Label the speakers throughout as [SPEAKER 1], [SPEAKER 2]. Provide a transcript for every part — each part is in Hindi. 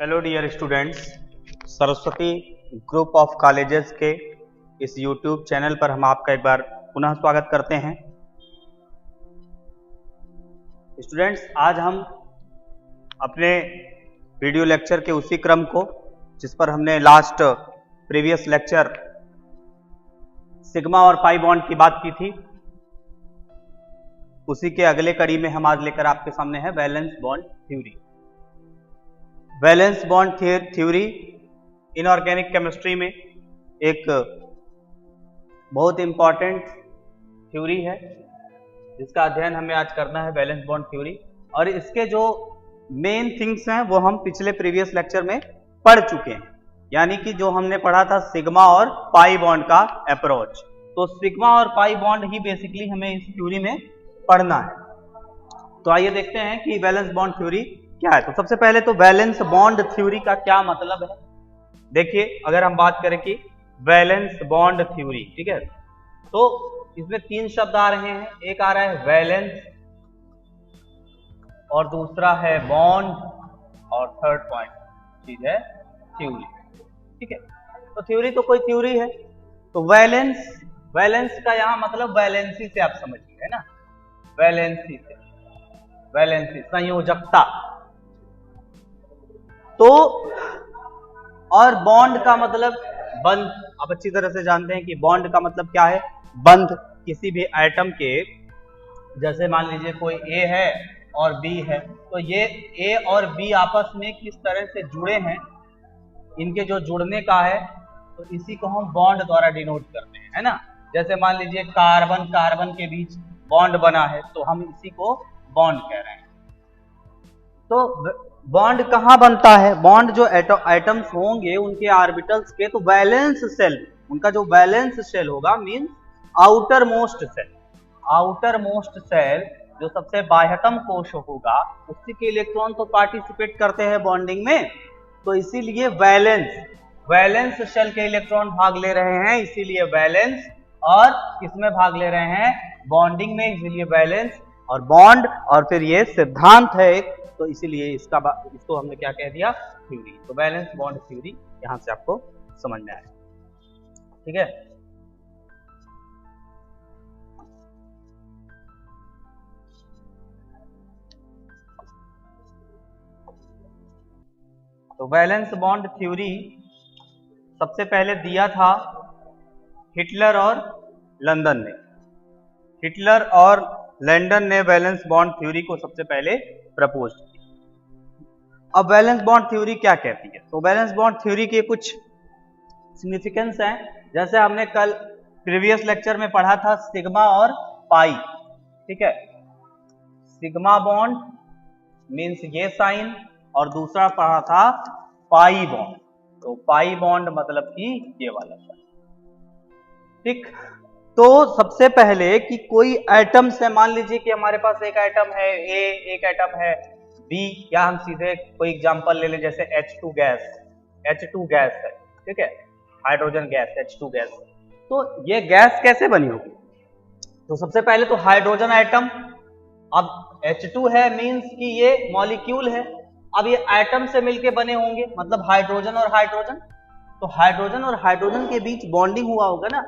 [SPEAKER 1] Hello dear students, Saraswati group of colleges के इस यूट्यूब चैनल पर हम आपका एक बार पुनः स्वागत करते हैं। स्टूडेंट्स, आज हम अपने वीडियो लेक्चर के उसी क्रम को जिस पर हमने लास्ट प्रीवियस लेक्चर सिग्मा और पाई बॉन्ड की बात की थी, उसी के अगले कड़ी में हम आज लेकर आपके सामने है valence bond theory. Valence bond theory inorganic chemistry में एक बहुत इंपॉर्टेंट थ्योरी है जिसका अध्ययन हमें आज करना है, वैलेंस बॉन्ड थ्योरी। और इसके जो मेन थिंग्स हैं वो हम पिछले प्रीवियस लेक्चर में पढ़ चुके हैं, यानी कि जो हमने पढ़ा था सिग्मा और पाई बॉन्ड का अप्रोच। तो सिग्मा और पाई बॉन्ड ही बेसिकली हमें इस थ्योरी में पढ़ना है। तो आइए देखते हैं कि वैलेंस बॉन्ड थ्योरी क्या है। तो सबसे पहले तो वैलेंस बॉन्ड थ्योरी का क्या मतलब है। देखिए, अगर हम बात करें कि वैलेंस बॉन्ड थ्योरी, ठीक है, तो इसमें तीन शब्द आ रहे हैं। एक आ रहा है वैलेंस और दूसरा है बॉन्ड और थर्ड पॉइंट चीज है थ्योरी, ठीक है। तो थ्योरी तो कोई थ्योरी है। तो वैलेंस का यहां मतलब वैलेंसी से आप समझिए, है ना, वैलेंसी से, वैलेंसी संयोजकता। तो और बॉन्ड का मतलब बंध। आप अच्छी तरह से जानते हैं कि बॉन्ड का मतलब क्या है, बंध। किसी भी एटम के, जैसे मान लीजिए कोई ए है और बी है, तो ये ए और बी आपस में किस तरह से जुड़े हैं, इनके जो जुड़ने का है, तो इसी को हम बॉन्ड द्वारा डिनोट करते हैं, है ना। जैसे मान लीजिए कार्बन कार्बन के बीच बॉन्ड बना है तो हम इसी को बॉन्ड कह रहे हैं। तो बॉन्ड कहां बनता है, बॉन्ड जो एटम्स होंगे उनके ऑर्बिटल्स के, तो वैलेंस सेल, उनका जो वैलेंस सेल होगा means outermost shell, outermost shell जो सबसे बाह्यतम कोश होगा, उसी के इलेक्ट्रॉन तो पार्टिसिपेट करते हैं बॉन्डिंग में। तो इसीलिए वैलेंस सेल के इलेक्ट्रॉन भाग ले रहे हैं, इसीलिए वैलेंस। और किसमें भाग ले रहे हैं, बॉन्डिंग में, इसीलिए वैलेंस और बॉन्ड। और फिर ये सिद्धांत है एक, तो इसीलिए इसको हमने क्या कह दिया, थ्योरी। तो वैलेंस बॉन्ड थ्योरी यहां से आपको समझ में आया, ठीक है। तो वैलेंस बॉन्ड थ्योरी सबसे पहले दिया था हिटलर और लंदन ने। हिटलर और लंदन ने वैलेंस बॉन्ड थ्योरी को सबसे पहले प्रपोज किया। अब वैलेंस बॉन्ड थ्योरी क्या कहती है, तो वैलेंस बॉन्ड थ्योरी के कुछ सिग्निफिकेंस हैं। जैसे हमने कल प्रीवियस लेक्चर में पढ़ा था सिग्मा और पाई, ठीक है। सिग्मा बॉन्ड मींस ये साइन, और दूसरा पढ़ा था पाई बॉन्ड, तो पाई बॉन्ड मतलब कि ये वाला साइन, ठीक। तो सबसे पहले कि कोई एटम से, मान लीजिए कि हमारे पास एक एटम है ए, एक एटम है बी, या हम सीधे कोई एग्जांपल ले लें, जैसे H2 गैस है, ठीक है, हाइड्रोजन गैस, H2 गैस। तो ये गैस कैसे बनी होगी, तो सबसे पहले तो हाइड्रोजन एटम, अब H2 है मींस कि ये मॉलिक्यूल है, अब ये एटम से मिलके बने होंगे, मतलब हाइड्रोजन और हाइड्रोजन, तो हाइड्रोजन और हाइड्रोजन के बीच बॉन्डिंग हुआ होगा ना।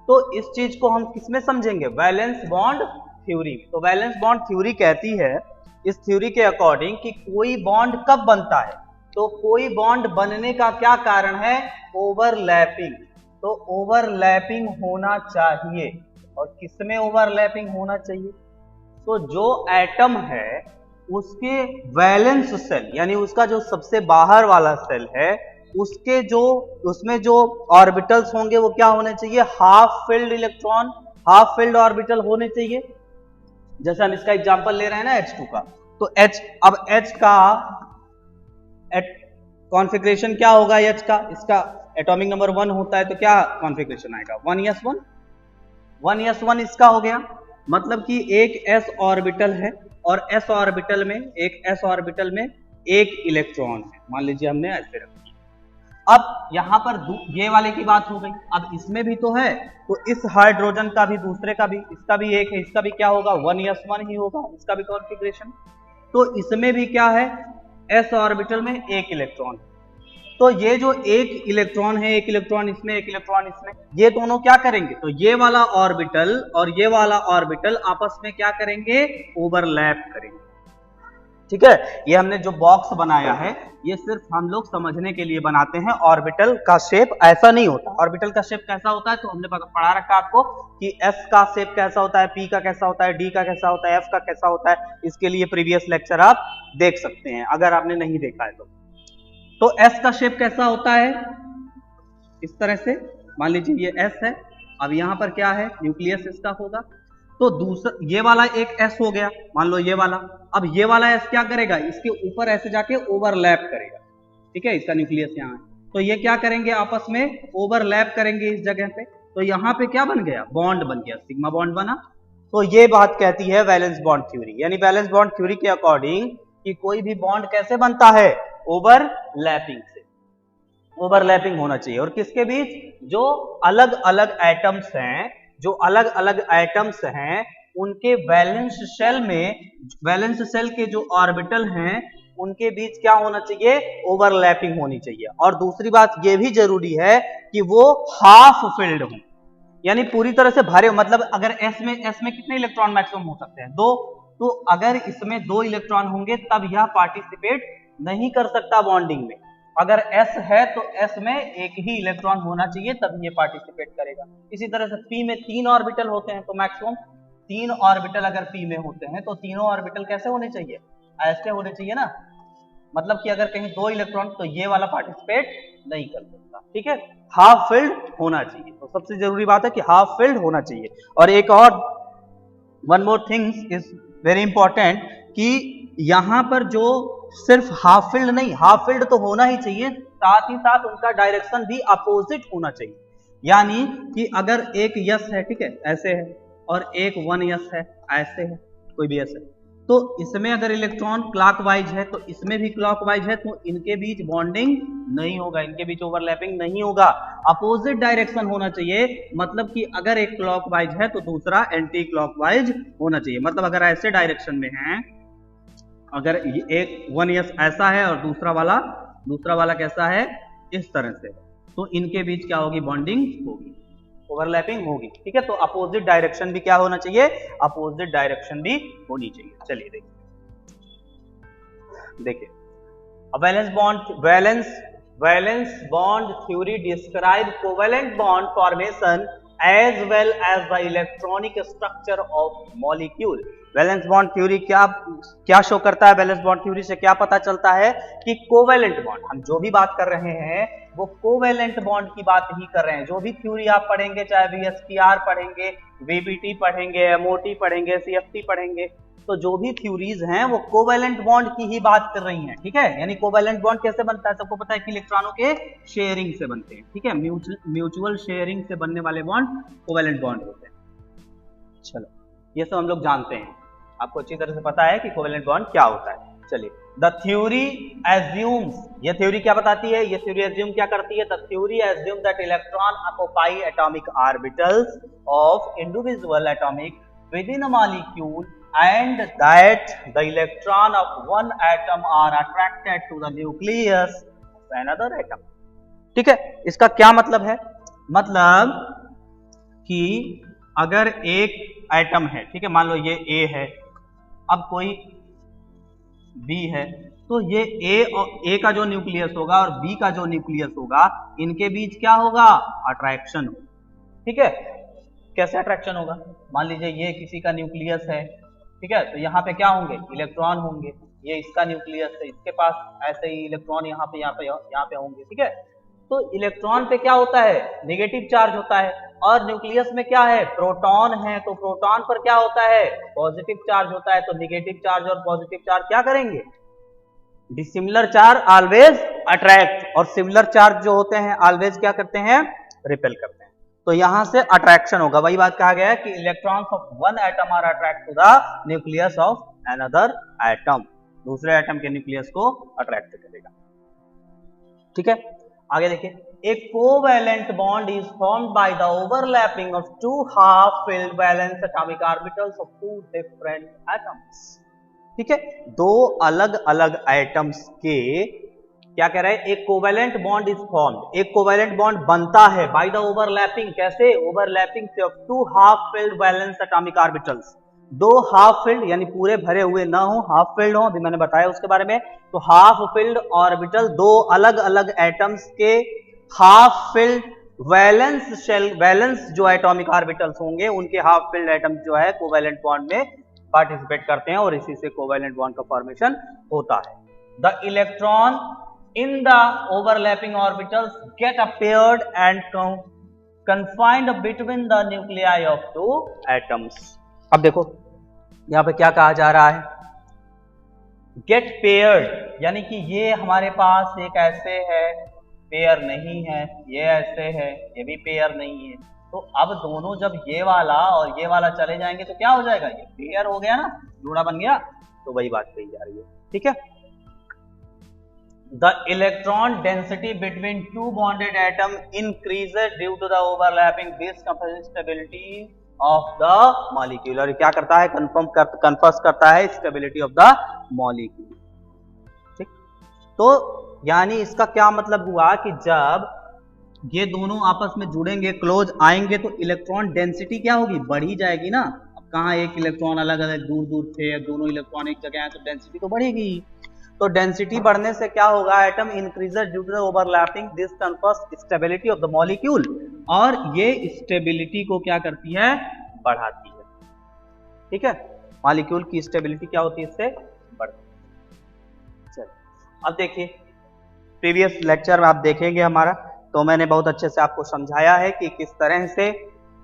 [SPEAKER 1] तो इस चीज को हम किसमें समझेंगे, वैलेंस बॉन्ड थ्योरी। तो वैलेंस बॉन्ड थ्योरी कहती है इस थ्योरी के अकॉर्डिंग कि कोई बॉन्ड कब बनता है, तो कोई बॉन्ड बनने का क्या कारण है, ओवरलैपिंग। तो ओवरलैपिंग होना चाहिए, और किसमें ओवरलैपिंग होना चाहिए, तो जो एटम है उसके वैलेंस सेल, यानी उसका जो सबसे बाहर वाला सेल है, उसके जो, उसमें जो ऑर्बिटल्स होंगे वो क्या होने चाहिए, half filled electron, half filled orbital होने चाहिए। जैसे हम इसका एग्जांपल ले रहे हैं ना H2 का, तो अब H का कॉन्फ़िगरेशन क्या होगा, H का, इसका एटॉमिक नंबर 1 होता है, तो क्या कॉन्फ़िगरेशन आएगा, 1s1 इसका हो गया। मतलब कि एक s ऑर्बिटल है और s ऑर्बिटल में, एक s ऑर्बिटल में एक इलेक्ट्रॉन है, मान लीजिए हमने ऐसे रखा। अब यहां पर ये वाले की बात हो गई, अब इसमें भी तो है, तो इस हाइड्रोजन का भी, दूसरे का भी, इसका भी एक है, इसका भी क्या होगा, 1s1 ही होगा, इसका भी कॉन्फ़िगरेशन। तो इसमें भी क्या है, s ऑर्बिटल में एक इलेक्ट्रॉन। तो ये जो एक इलेक्ट्रॉन है, एक इलेक्ट्रॉन इसमें, एक इलेक्ट्रॉन इसमें, ये दोनों क्या करेंगे, तो ये वाला ऑर्बिटल और ये वाला ऑर्बिटल आपस में क्या करेंगे, ओवरलैप करेंगे। ठीक है, ये हमने जो बॉक्स बनाया है ये सिर्फ हम लोग समझने के लिए बनाते हैं। ऑर्बिटल का शेप ऐसा नहीं होता। ऑर्बिटल का शेप कैसा होता है तो हमने पढ़ा रखा आपको कि s का शेप कैसा होता है, p का कैसा होता है, d का कैसा होता है, f का कैसा होता है। इसके लिए प्रीवियस लेक्चर आप देख सकते हैं अगर आपने नहीं देखा है तो s का शेप कैसा होता है, इस तरह से। मान लीजिए ये s है, अब यहां पर क्या है, न्यूक्लियस इसका होगा। तो दूसरा ये वाला एक s हो गया, मान लो ये वाला। अब ये वाला s क्या करेगा, इसके ऊपर ऐसे जाके ओवरलैप करेगा। ठीक है, इसका न्यूक्लियस यहाँ है, तो ये क्या करेंगे, आपस में ओवरलैप करेंगे इस जगह पे। तो यहाँ पे क्या बन गया, बॉन्ड बन गया, सिग्मा बॉन्ड बना। तो ये बात कहती है वैलेंस बॉन्ड थ्योरी। यानी वैलेंस बॉन्ड थ्योरी के अकॉर्डिंग कि कोई भी बॉन्ड कैसे बनता है, ओवरलैपिंग से। ओवरलैपिंग होना चाहिए। और किसके बीच, जो अलग अलग एटम्स हैं, जो अलग अलग एटम्स हैं उनके वैलेंस शेल में, वैलेंस शेल के जो ऑर्बिटल हैं उनके बीच क्या होना चाहिए, ओवरलैपिंग होनी चाहिए। और दूसरी बात ये भी जरूरी है कि वो हाफ फिल्ड हो, यानी पूरी तरह से भरे। मतलब अगर s में कितने इलेक्ट्रॉन मैक्सिमम हो सकते हैं, 2। तो अगर इसमें 2 इलेक्ट्रॉन होंगे तब यह पार्टिसिपेट नहीं कर सकता बॉन्डिंग में। अगर s है तो s में एक ही इलेक्ट्रॉन होना चाहिए तब ये पार्टिसिपेट करेगा। इसी तरह से p में 3 ऑर्बिटल होते हैं, तो मैक्सिमम 3 ऑर्बिटल अगर p में होते हैं तो तीनों ऑर्बिटल कैसे होने चाहिए, ऐसे होने चाहिए ना। मतलब कि अगर कहीं 2 इलेक्ट्रॉन, तो ये वाला पार्टिसिपेट नहीं कर सकता। ठीक है, हाफ फिल्ड होना चाहिए। तो सबसे जरूरी बात है कि हाफ फिल्ड होना चाहिए। और एक और one more things is very important कि यहां पर जो सिर्फ हाफ फील्ड नहीं, हाफ फील्ड तो होना ही चाहिए, साथ ही साथ उनका डायरेक्शन भी अपोजिट होना चाहिए। यानी कि अगर एक यस है, ठीक है, ऐसे है, और एक 1 यस है, ऐसे है, कोई भी यस है, तो इसमें अगर इलेक्ट्रॉन क्लॉकवाइज है तो इसमें भी क्लॉकवाइज है, तो इनके बीच बॉन्डिंग नहीं होगा, इनके बीच ओवरलैपिंग नहीं होगा। अपोजिट डायरेक्शन होना चाहिए। मतलब कि अगर एक क्लॉकवाइज है तो दूसरा एंटी क्लॉकवाइज होना चाहिए। मतलब अगर ऐसे डायरेक्शन में है, अगर एक 1 यस ऐसा है और दूसरा वाला कैसा है, इस तरह से, तो इनके बीच क्या होगी, बॉन्डिंग होगी, ओवरलैपिंग होगी। ठीक है, तो अपोजिट डायरेक्शन भी क्या होना चाहिए, अपोजिट डायरेक्शन भी होनी चाहिए। चलिए देखिए valence bond theory describe covalent bond formation as well as the electronic structure of molecule. Valence bond theory क्या शो करता है, वैलेंस बॉन्ड थ्योरी से क्या पता चलता है कि कोवेलेंट बॉन्ड, हम जो भी बात कर रहे हैं वो कोवेलेंट बॉन्ड की बात ही कर रहे हैं। जो भी थ्योरी आप पढ़ेंगे, चाहे VSPR पढ़ेंगे, VBT पढ़ेंगे, MOT पढ़ेंगे, CFT पढ़ेंगे, तो जो भी थ्योरीज हैं वो कोवेलेंट बॉन्ड की ही बात कर रही हैं। ठीक है, यानी कोवेलेंट बॉन्ड कैसे बनता है, सबको पता है कि इलेक्ट्रॉनों के शेयरिंग से बनते हैं। ठीक है, म्यूचुअल शेयरिंग से बनने वाले बॉन्ड कोवेलेंट बॉन्ड होते हैं। चलो, ये सब हम लोग जानते हैं, आपको अच्छी तरह से पता है कि कोवेलेंट बॉन्ड क्या होता है। चलिए, द थ्योरी एज्यूम्स, ये थ्योरी क्या बताती है, ये थ्योरी एज्यूम क्या करती है, the theory assume that electron occupy atomic orbitals of individual atomic with in a molecule and that the electron of one atom are attracted to the nucleus of another atom। ठीक है, इसका क्या मतलब है, मतलब कि अगर एक एटम है, ठीक है, मान लो ये A है, अब कोई B है, तो ये A का जो न्यूक्लियस होगा और B का जो न्यूक्लियस होगा, इनके बीच क्या होगा, अट्रैक्शन होगा। ठीक है, कैसे अट्रैक्शन होगा, मान लीजिए ये किसी का न्यूक्लियस है, ठीक है, तो यहाँ पे क्या होंगे, इलेक्ट्रॉन होंगे। ये इसका न्यूक्लियस है, इसके पास ऐसे ही इलेक्ट्रॉन यहाँ पे होंगे। ठीक है, तो इलेक्ट्रॉन पे क्या होता है, नेगेटिव चार्ज होता है, और न्यूक्लियस में क्या है, प्रोटॉन है, तो प्रोटॉन पर क्या होता है, पॉजिटिव चार्ज होता है। तो नेगेटिव चार्ज और पॉजिटिव चार्ज क्या करेंगे, डिसिमिलर चार्ज ऑलवेज अट्रैक्ट, और सिमिलर चार्ज जो होते हैं ऑलवेज क्या करते हैं, रिपेल करते हैं। तो यहां से अट्रैक्शन होगा। वही बात कहा गया है कि electrons of one atom are attract to the nucleus of another atom, दूसरे एटम के न्यूक्लियस को अट्रैक्ट करेगा। ठीक है, आगे देखिए, a covalent bond is formed by the overlapping of two half filled valence atomic orbitals of two different atoms. ठीक है, दो अलग अलग एटम्स के क्या कह रहे हैं, एक कोवेलेंट बॉन्ड इज फॉर्म्ड, एक कोवेलेंट बॉन्ड बनता है बाय द ओवरलैपिंग, कैसे, ओवरलैपिंग से of two half filled valence atomic orbitals, दो हाफ फिल्ड यानी पूरे भरे हुए ना हो, हाफ फिल्ड हो, अभी मैंने बताया उसके बारे में, तो हाफ फिल्ड ऑर्बिटल दो अलग अलग एटम्स के हाफ फिल्ड वैलेंस जो एटॉमिक ऑर्बिटल्स होंगे उनके हाफ फिल्ड एटम्स जो है कोवेलेंट बॉन्ड में पार्टिसिपेट करते हैं और इसी से कोवेलेंट बॉन्ड का फॉर्मेशन होता है। The electron in the overlapping orbitals get paired and confined between the nuclei of two atoms। अब देखो यहां पे क्या कहा जा रहा है, गेट पेयर्ड यानी कि ये हमारे पास एक ऐसे है, पेयर नहीं है, ये ऐसे है, ये भी पेयर नहीं है, तो अब दोनों जब ये वाला और ये वाला चले जाएंगे तो क्या हो जाएगा, ये पेयर हो गया ना, जोड़ा बन गया, तो वही बात कही जा रही है। ठीक है, the electron density between two bonded atom increases due to the overlapping disconfirmation stability of the molecule, और क्या करता है, कन्फर्स करता है स्टेबिलिटी ऑफ द मॉलिक्यूल। ठीक, तो यानी इसका क्या मतलब हुआ कि जब ये दोनों आपस में जुड़ेंगे, क्लोज आएंगे, तो इलेक्ट्रॉन डेंसिटी क्या होगी, बढ़ी जाएगी ना। अब कहाँ एक इलेक्ट्रॉन अलग अलग दूर दूर थे, दोनों इलेक्ट्रॉन एक जगह है, तो डेंसिटी तो बढ़ेगी। तो डेंसिटी बढ़ने से क्या होगा, atom increases due to the overlapping, this confers stability of the molecule, और ये स्टेबिलिटी को क्या करती है, बढ़ाती है। ठीक है, मॉलिक्यूल की स्टेबिलिटी क्या होती है, इससे बढ़ती है। चलिए अब देखिए, प्रीवियस लेक्चर में आप देखेंगे हमारा, तो मैंने बहुत अच्छे से आपको समझाया है कि किस तरह से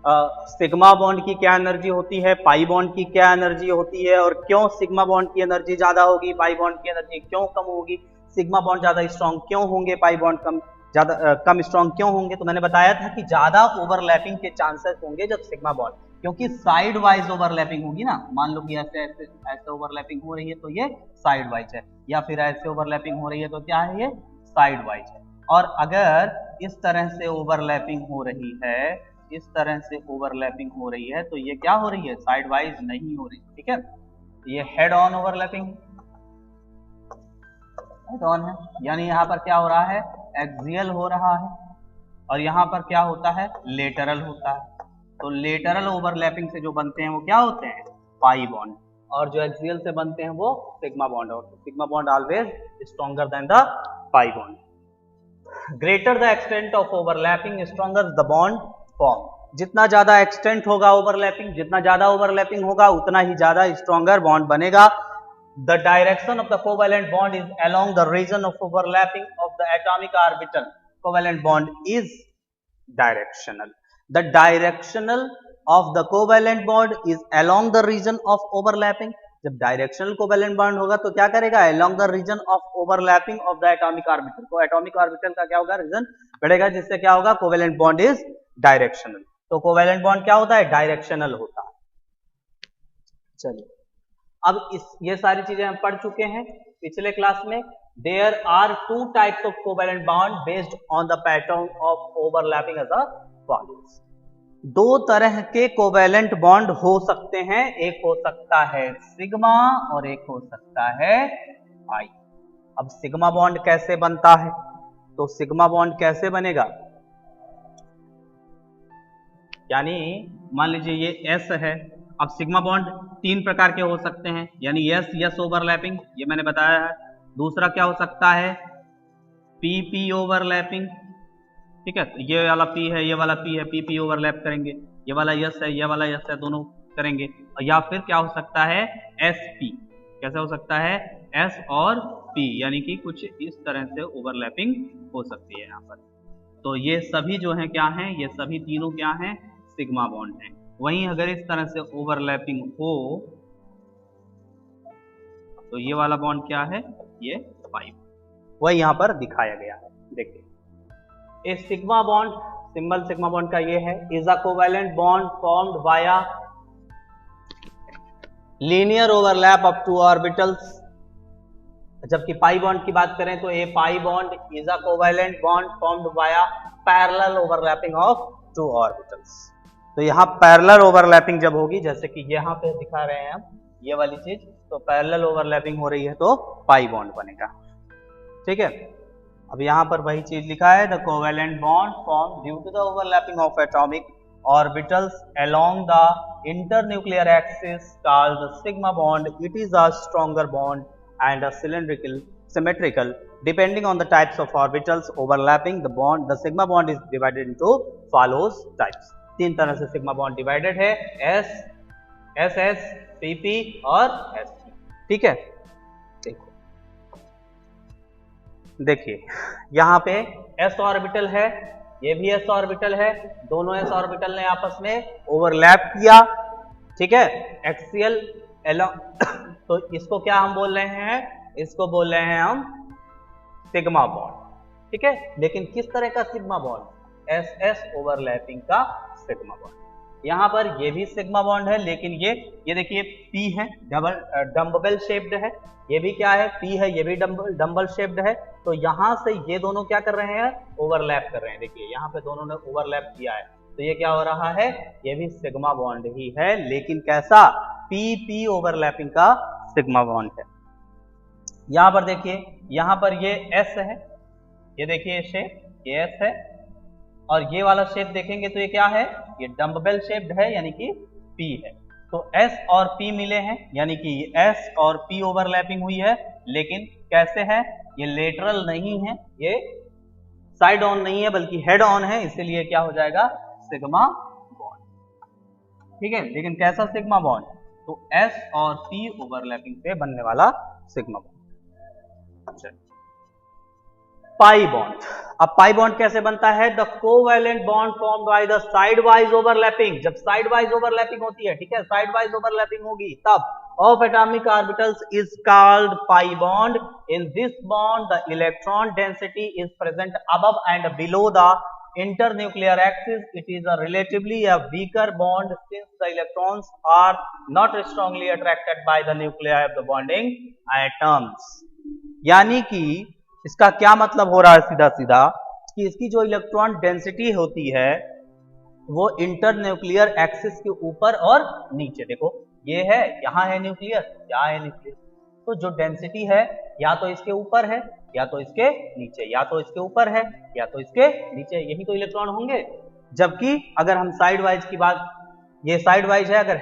[SPEAKER 1] सिग्मा बॉन्ड की क्या एनर्जी होती है, पाई बॉन्ड की क्या एनर्जी होती है, और क्यों सिग्मा बॉन्ड की एनर्जी ज्यादा होगी, पाई बॉन्ड की एनर्जी क्यों कम होगी, सिग्मा बॉन्ड ज्यादा स्ट्रांग क्यों होंगे, पाई बॉन्ड कम स्ट्रांग क्यों होंगे। तो मैंने बताया था कि ज्यादा ओवरलैपिंग के चांसेस होंगे जब सिग्मा बॉन्ड, क्योंकि साइड वाइज ओवरलैपिंग होगी ना, मान लो कि ऐसे ऐसे ऐसे ओवरलैपिंग हो रही है तो ये साइड वाइज है, या फिर ऐसे ओवरलैपिंग हो रही है तो क्या है, ये साइड वाइज है। और अगर इस तरह से ओवरलैपिंग हो रही है, इस तरह से ओवरलैपिंग हो रही है, तो ये क्या हो रही है, साइड वाइज नहीं हो रही। ठीक है, ये head on overlapping, head on है, यानी यहाँ पर क्या हो रहा है, एक्सियल हो रहा है, और यहाँ पर क्या होता है, लेटरल होता है। तो लेटरल ओवरलैपिंग से जो बनते हैं वो क्या होते हैं, पाई बॉन्ड, और जो एक्सियल से बनते हैं वो सिग्मा बॉन्ड, और sigma bond always stronger than the pi bond. Greater the extent of overlapping stronger the bond form, जितना ज्यादा एक्सटेंट होगा ओवरलैपिंग, जितना ज्यादा ओवरलैपिंग होगा उतना ही ज्यादा स्ट्रॉन्गर बॉन्ड बनेगा। The direction of the covalent bond is along the region of overlapping of the atomic orbital, covalent bond is directional, the directional of the covalent bond is along the region of overlapping. जब डायरेक्शनल कोवेलेंट बॉन्ड होगा तो क्या करेगा, along the region of overlapping of the atomic orbital, तो एटॉमिक ऑर्बिटल का क्या होगा, रीजन बढ़ेगा, जिससे क्या होगा, कोवेलेंट बॉन्ड इज डायरेक्शनल। तो कोवेलेंट बॉन्ड क्या होता है, डायरेक्शनल होता है। चलिए अब ये सारी चीजें हम पढ़ चुके हैं पिछले क्लास में। There are two types of covalent bond based on the pattern of overlapping as follows. दो तरह के कोवेलेंट बॉन्ड हो सकते हैं, एक हो सकता है सिग्मा और एक हो सकता है पाई। अब सिग्मा बॉन्ड कैसे बनता है, तो सिग्मा बॉन्ड कैसे बनेगा, यानी मान लीजिए ये S है। अब सिग्मा बॉन्ड तीन प्रकार के हो सकते हैं, यानी S ओवरलैपिंग, ये मैंने बताया है। दूसरा क्या हो सकता है, PP ओवरलैपिंग, ठीक है, ये वाला P है, ये वाला P है, PP ओवरलैप करेंगे, ये वाला S है, ये वाला S है, दोनों करेंगे। या फिर क्या हो सकता है, SP, कैसे हो सकता है, S और P, यानी कि कुछ इस तरह से ओवरलैपिंग हो सकती है यहाँ पर। तो ये सभी जो है क्या हैं, ये सभी तीनों क्या हैं, सिग्मा बॉन्ड हैं। वहीं अगर इस तरह से ओवरलैपिंग हो तो ये वाला बॉन्ड क्या है, ये पाई, वही यहाँ पर दिखाया गया है। देखिए a sigma bond, symbol sigma bond का ये है, is a covalent bond formed via linear overlap of two orbitals. जबकि पाई बॉन्ड की बात करें तो a pi bond is a covalent bond formed via parallel overlapping of two orbitals. तो यहाँ पैरेलल ओवरलैपिंग जब होगी, जैसे कि यहाँ पे दिखा रहे हैं हम, ये वाली चीज, तो पैरेलल ओवरलैपिंग हो रही है तो पाई बॉन्ड बनेगा। ठीक है, अब यहाँ पर वही चीज लिखा है, the covalent bond form due to the overlapping of atomic orbitals along the internuclear axis called the sigma bond. It is a stronger bond and a symmetrical depending on the types of orbitals overlapping the bond. The sigma bond is divided into follows types. तीन तरह से sigma bond divided है, S, SS, PP और SP। ठीक है, देखिए यहाँ पे s ऑर्बिटल है, ये भी s ऑर्बिटल है, दोनों s ऑर्बिटल ने आपस में ओवरलैप किया। ठीक है, एक्सियल तो इसको क्या हम बोल रहे हैं, इसको बोल रहे हैं हम सिग्मा बॉन्ड। ठीक है, लेकिन किस तरह का sigma bond, S S overlapping का सिग्मा बॉन्ड। यहाँ पर ये भी सिग्मा बॉन्ड है, लेकिन ये देखिए P है, डम्बल शेप्ड है, ये भी क्या है, P है, ये भी डम्बल शेप्ड है। तो यहाँ से ये दोनों क्या कर रहे हैं, ओवरलैप कर रहे हैं। देखिए यहाँ पे दोनों ने ओवरलैप किया है, तो ये क्या हो रहा है, ये भी सिग्मा बॉन्ड ही है, लेकिन कैसा, PP ओवरलैपिंग का सिग्मा बॉन्ड है। यहाँ पर देखिए, यहाँ पर ये S है, ये देखिए शेप, ये S है, और ये वाला शेप देखेंगे तो ये क्या है, ये डम्बल शेप्ड है, यानी कि P है। तो S और P मिले हैं, यानी कि S और P ओवरलैपिंग हुई है, लेकिन कैसे है, ये लेटरल नहीं है, ये साइड ऑन नहीं है, बल्कि हेड ऑन है, इसीलिए क्या हो जाएगा, सिग्मा बॉन्ड। ठीक है, लेकिन कैसा सिग्मा बॉन्ड, तो S और P ओवरलैपिंग से बनने वाला सिग्मा बॉन्ड। अच्छा, पाई बॉन्ड। अब पाई बॉन्ड कैसे बनता है, the covalent bond form by the side wise overlapping. जब साइड वाइज ओवरलैपिंग होती है, ठीक है, साइड वाइज ओवरलैपिंग होगी तब of atomic orbitals is called pi bond. In this bond the electron density is present above and below the internuclear axis. It is a relatively a weaker bond since the electrons are not strongly attracted by the nuclei of the bonding atoms. यानी कि इसका क्या मतलब हो रहा है, सीधा सीधा कि इसकी जो इलेक्ट्रॉन डेंसिटी होती है वो इंटरन्यूक्लियर एक्सिस के ऊपर और नीचे, देखो ये है, यहाँ है न्यूक्लियर, यहाँ है न्यूक्लियर, तो जो डेंसिटी है या तो इसके ऊपर है या तो इसके नीचे, या तो इसके ऊपर है या तो इसके नीचे, यही तो इलेक्ट्रॉन होंगे। जबकि अगर हम साइड वाइज की बात, ये साइड वाइज है, अगर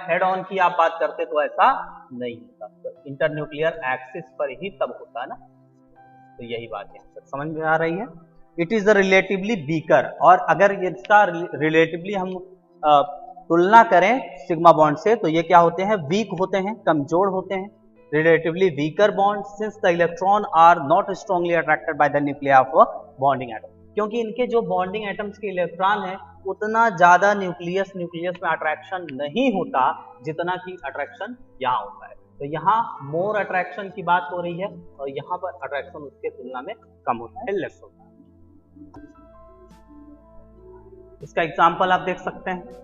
[SPEAKER 1] हेड ऑन की आप बात करते तो ऐसा नहीं होता, तो इंटरन्यूक्लियर एक्सिस पर ही तब होता है ना। तो यही बात है, समझ में आ रही है। It is the relatively weaker, और अगर इसका रिलेटिवली हम तुलना करें सिग्मा बॉन्ड से, तो ये क्या होते हैं, वीक होते हैं, कमजोर होते हैं। Relatively weaker bond since the electron are not strongly attracted by the nuclei of a bonding atom, क्योंकि इनके जो बॉन्डिंग एटम्स के इलेक्ट्रॉन है उतना ज्यादा न्यूक्लियस में अट्रैक्शन नहीं होता जितना की अट्रैक्शन यहाँ होता है। तो यहाँ मोर अट्रैक्शन की बात हो रही है और यहाँ पर अट्रैक्शन उसके तुलना में कम होता है, लेस होता है। इसका एग्जाम्पल आप देख सकते हैं,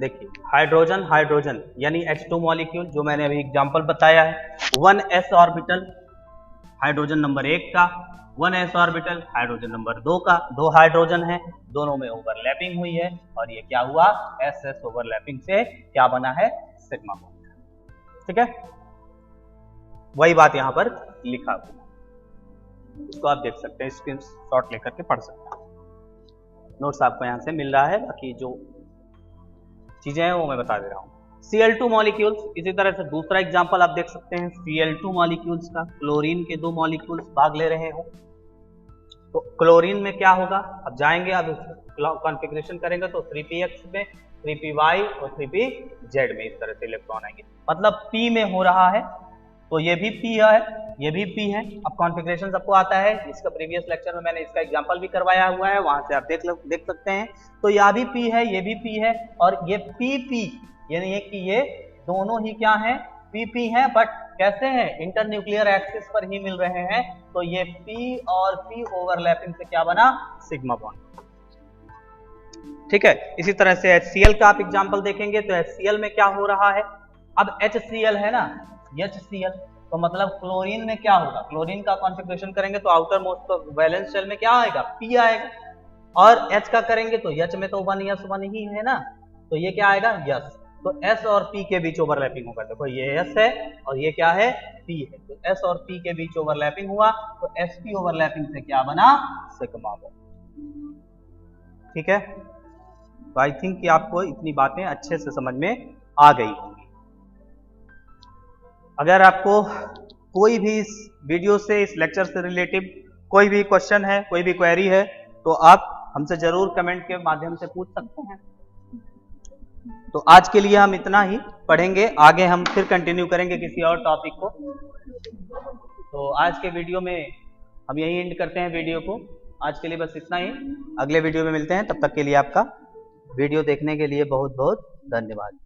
[SPEAKER 1] देखिए हाइड्रोजन यानी H2 मॉलिक्यूल, जो मैंने अभी एग्जांपल बताया है, 1s ऑर्बिटल हाइड्रोजन नंबर 1 का, 1s ऑर्बिटल हाइड्रोजन नंबर 2 का, दो हाइड्रोजन है, दोनों में ओवरलैपिंग हुई है, और ये क्या हुआ, SS ओवरलैपिंग से क्या बना है, सिग्मा बॉन्ड। ठीक है, वही बात यहां पर लिखा हुआ, इसको आप देख सकते हैं, स्क्रीन शॉट लेकर के पढ़ सकते हैं, नोट्स आपको यहां से मिल रहा है, बाकी जो चीजें हैं वो मैं बता दे रहा हूँ। Cl2 मॉलिक्यूल्स, इसी तरह से दूसरा एग्जांपल आप देख सकते हैं Cl2 मॉलिक्यूल्स का, क्लोरीन के दो मॉलिक्यूल्स भाग ले रहे हो, तो क्लोरीन में क्या होगा, अब जाएंगे, अब कॉन्फ़िगरेशन करेंगे तो 3px में, 3py और 3pz में इस तरह से इलेक्ट्रॉन आएंगे, मतलब P में हो रहा है, तो ये भी P है, ये भी P है। अब कॉन्फ़िगरेशन सबको आता है, इसका प्रीवियस लेक्चर में मैंने इसका एग्जांपल भी करवाया हुआ है, वहां से आप देख सकते हैं। तो यह भी P है, ये भी P है, और ये PP, यानी कि ये दोनों ही क्या हैं, PP हैं, बट कैसे हैं, इंटरन्यूक्लियर एक्सिस पर ही मिल रहे हैं, तो ये P और P ओवरलैपिंग से क्या बना, सिग्मा बॉन्ड। ठीक है, इसी तरह से HCl का आप एग्जांपल देखेंगे तो HCl में क्या हो रहा है, अब HCl है ना, HCl, तो मतलब क्लोरीन में क्या होगा, क्लोरीन का कॉन्फ़िगरेशन करेंगे तो आउटर मोस्ट वैलेंस शेल में क्या आएगा, P आएगा, और H का करेंगे तो H में तो 1s1 ही है ना, तो ये क्या आएगा, यस। तो S और P के बीच ओवरलैपिंग होगा। देखो ये S है और ये क्या है, P है, तो S और P के बीच ओवरलैपिंग हुआ तो SP ओवरलैपिंग से क्या बना, सिग्मा बॉन्ड। ठीक है, तो आई थिंक कि आपको इतनी बातें अच्छे से समझ में आ गई होंगी। अगर आपको कोई भी इस वीडियो से, इस लेक्चर से रिलेटिव कोई भी क्वेश्चन है, कोई भी क्वेरी है, तो आप हमसे जरूर कमेंट के माध्यम से पूछ सकते हैं। तो आज के लिए हम इतना ही पढ़ेंगे, आगे हम फिर कंटिन्यू करेंगे किसी और टॉपिक को। तो आज के वीडियो में हम यही एंड करते हैं वीडियो को। आज के लिए बस इतना ही, अगले वीडियो में मिलते हैं। तब तक के लिए आपका वीडियो देखने के लिए बहुत बहुत धन्यवाद।